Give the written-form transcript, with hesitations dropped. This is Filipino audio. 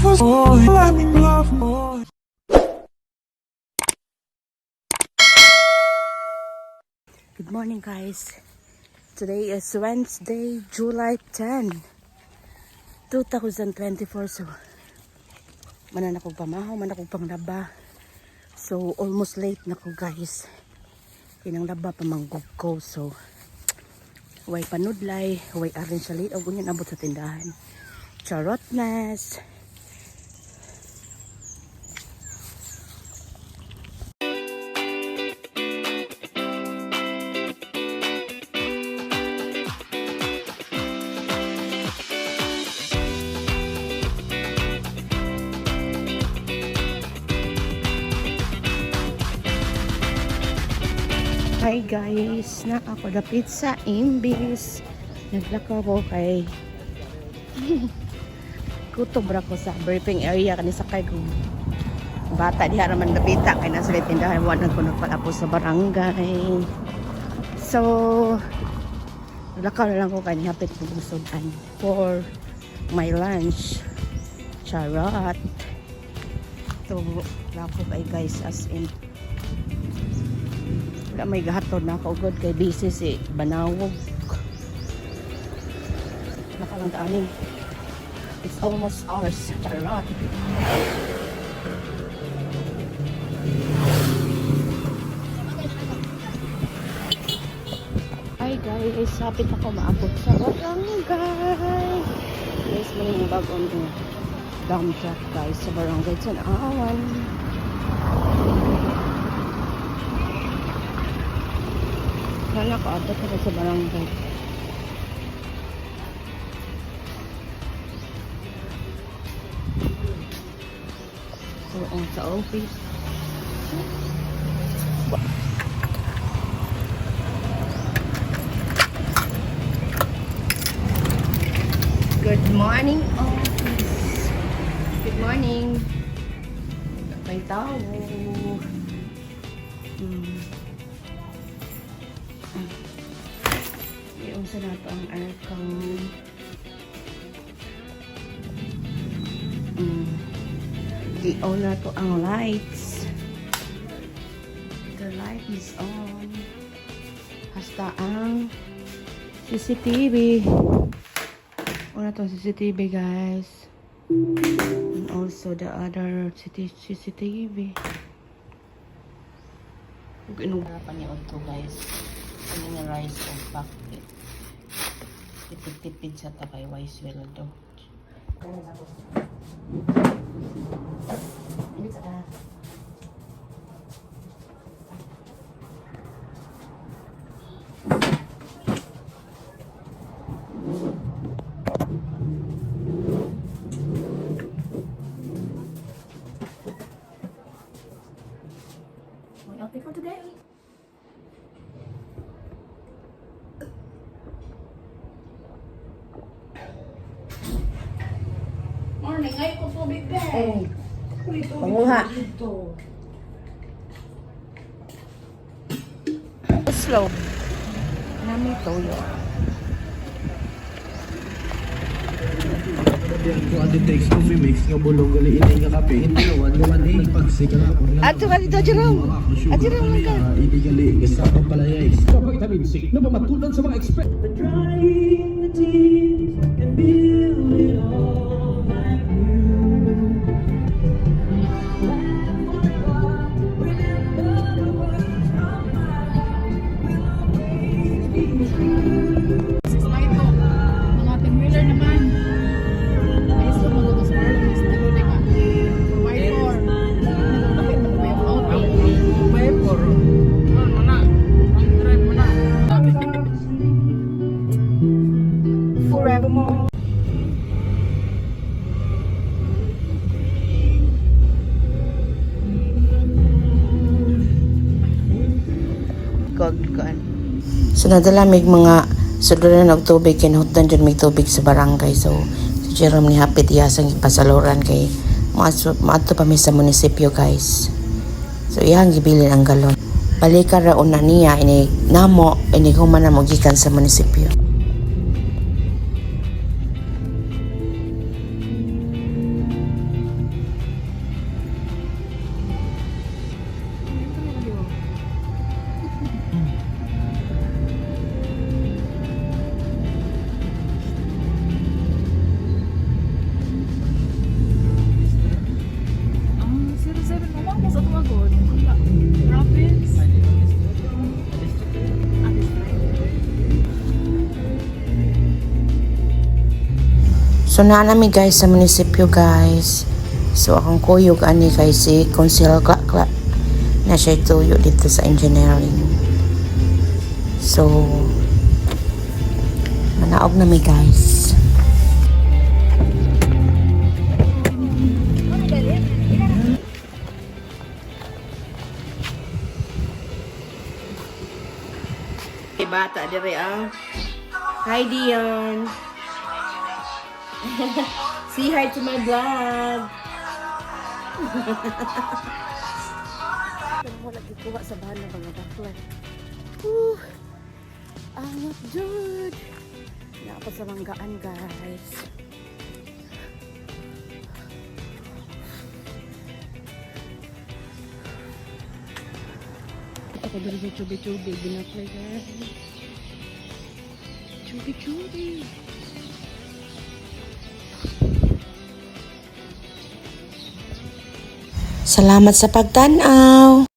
Good morning guys. Today is Wednesday, July 10, 2024. So, manan akong pamahaw, man akong panglaba. So, almost late na ko guys. Inang laba pa manggog ko. So, way panudlay, way arin siya late. O ganyan abot sa tindahan. Charotness. Hi guys, na ako dapit sa Imbis. Naglakaw ko kay kutob ra ko sa briefing area kani sakay ko. Bata diha raman dapita kay nasa tindahan wala ko nagpalapo sa barangay. So naglakaw na lang ko kay hapit ko gusudan for my lunch. Charot. So lako kay guys as in wala may gahatod na kaugod kay busy si Banawog. Nakalang daanin. It's almost ours. Charot. Hi guys, sapit ako maabot sa barangay. Guys, may bagong dump truck guys sa barangay Tanawan. Sana kaabot ako sa barangay. So, sa office. Good morning, office. Good morning. May tao. Iunsa na ito ang aircon. I-on na ito ang lights. The light is on. Hasta ang CCTV. On na itong CCTV guys. And also the other CCTV. Inugarapan niyo ito guys. Ano nga rice o packet. Tipid-tipid sa takay wise weldo. My outfit for today. Morning, ay ko tubig guys. Panguha. Slow. Nami toyo. Ko ati text ko mi mix nga bulong gali ini nga kape hindi naman gaman pagsika na ako. Ato ka dito, Jerome. At Jerome lang ka. Hindi gali gasta ko pala ya. Kapag vitamin C na pamatunan sa mga expert. Trying the teams and build it all like Forevermore. Gagkan. So nadala mig mga suduran og tubig kinahutdan jud mig tubig sa barangay. So si Jerome ni hapit iyasang ipasaloran kay maadto pa mi sa munisipyo guys. So iyang gibilin ang galon. Balikan ra una niya ini namo ini human na mo gikan sa munisipyo. So naa nami guys sa munisipyo guys. So akong kuyog ani kay si Consil Klak na siya tuyo dito sa engineering. So manaog na mi guys. Bata dire ah. Hi Dion. Say hi to my vlog. Wala gikuha sa bahan ng mga baklan. Angat dude. Napa sa manggaan guys. Ako dari sa chubi-chubi binaplay guys. Chubi-chubi. Salamat sa pagtanaw.